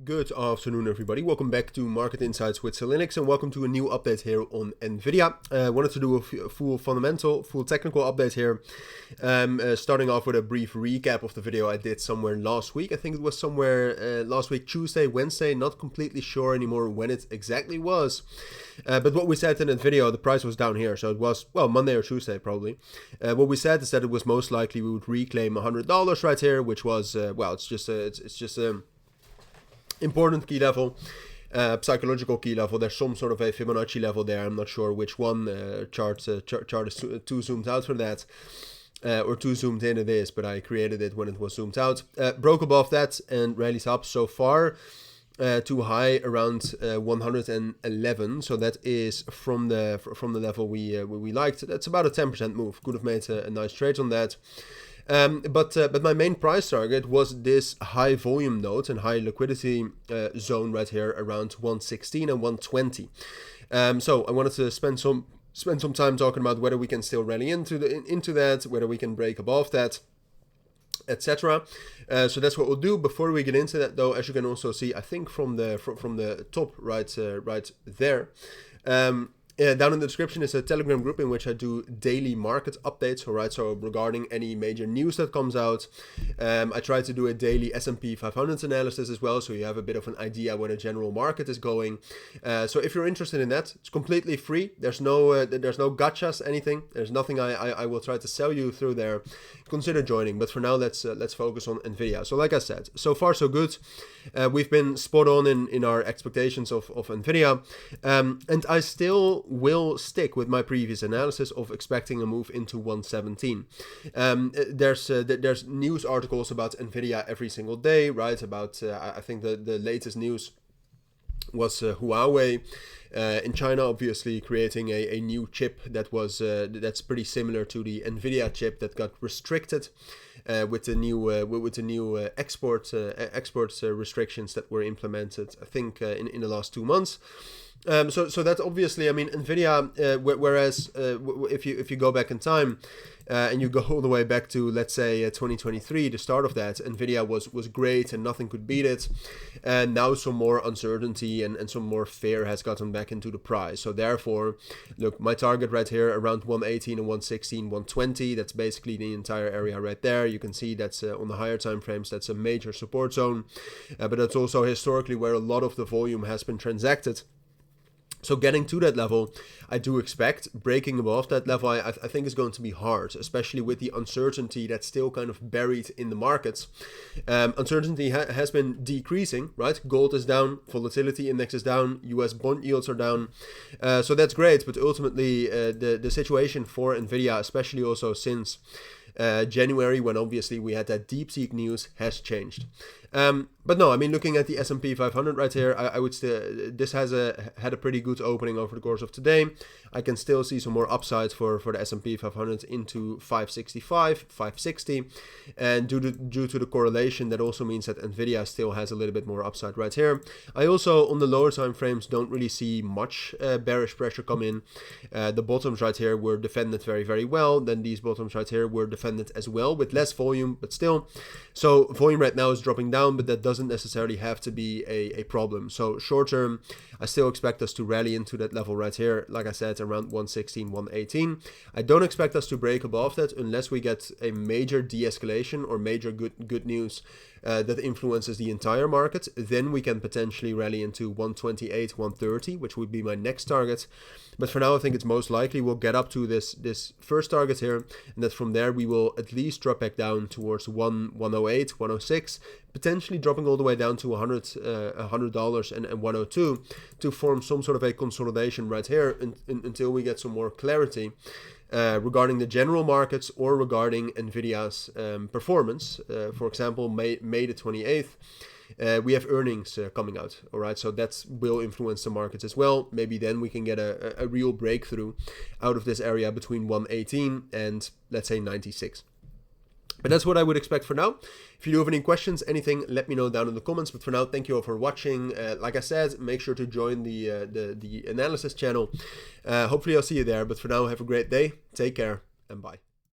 Good afternoon, everybody. Welcome back to Market Insights with Sir Linux, and welcome to a new update here on Nvidia. I wanted to do a full technical update here. Starting off with a brief recap of the video I did somewhere last week. I think it was somewhere last week, Tuesday, Wednesday. Not completely sure anymore when it exactly was. But what we said in that video, the price was down here, so it was, well, Monday or Tuesday probably. What we said is that it was most likely we would reclaim $100 right here, which was, well, it's just a important key level, psychological key level. There's some sort of a Fibonacci level there. I'm not sure which one. Chart is too zoomed out for that, or too zoomed in it is, but I created it when it was zoomed out. Broke above that and rallies up so far to high around 111. So that is from the level we liked. That's about a 10% move. Could have made a nice trade on that. But my main price target was this high volume node and high liquidity zone right here around 116 and 120. So I wanted to spend some time talking about whether we can still rally into that, whether we can break above that, etc. So that's what we'll do. Before we get into that, though, as you can also see, I think from the top right there. Down in the description is a Telegram group in which I do daily market updates, alright, so regarding any major news that comes out. I try to do a daily S&P 500 analysis as well, so you have a bit of an idea where the general market is going. So if you're interested in that, it's completely free. There's no gotchas, anything. There's nothing I will try to sell you through there. Consider joining, but for now let's focus on Nvidia. So like I said, so far so good. We've been spot on in our expectations of Nvidia, and I still will stick with my previous analysis of expecting a move into 117. There's news articles about Nvidia every single day, right? About I think the latest news was Huawei in China, obviously creating a new chip that's pretty similar to the Nvidia chip that got restricted with the new export restrictions that were implemented, I think in the last 2 months. So that's obviously, I mean, Nvidia, whereas if you go back in time and you go all the way back to, let's say, 2023, the start of that, Nvidia was great and nothing could beat it. And now some more uncertainty and some more fear has gotten back into the price. So therefore, look, my target right here around 118 and 116, 120, that's basically the entire area right there. You can see that's on the higher time frames, that's a major support zone. But that's also historically where a lot of the volume has been transacted. So getting to that level, I do expect. Breaking above that level, I think is going to be hard, especially with the uncertainty that's still kind of buried in the markets. Uncertainty has been decreasing, right? Gold is down, volatility index is down, US bond yields are down. So that's great, but ultimately the situation for Nvidia, especially also since January, when obviously we had that DeepSeek news, has changed. But no, I mean, looking at the S&P 500 right here, I would still, this had a pretty good opening over the course of today. I can still see some more upsides for the S&P 500 into 565, 560, and due to the correlation, that also means that Nvidia still has a little bit more upside right here. I also, on the lower time frames, don't really see much bearish pressure come in. The bottoms right here were defended very, very well. Then these bottoms right here were defended as well with less volume, but still. So volume right now is dropping down, but that doesn't necessarily have to be a problem. So short term, I still expect us to rally into that level right here, like I said, around 116, 118. I don't expect us to break above that unless we get a major de-escalation or major good news that influences the entire market. Then we can potentially rally into 128, 130, which would be my next target. But for now, I think it's most likely we'll get up to this first target here, and that from there we will at least drop back down towards 108, 106, potentially dropping all the way down to $100 and 102 to form some sort of a consolidation right here until we get some more clarity regarding the general markets or regarding Nvidia's performance. For example, May the 28th. We have earnings coming out, all right? So that will influence the markets as well. Maybe then we can get a real breakthrough out of this area between 118 and, let's say, 96. But that's what I would expect for now. If you do have any questions, anything, let me know down in the comments. But for now, thank you all for watching. Like I said, make sure to join the analysis channel. Hopefully I'll see you there. But for now, have a great day. Take care and bye.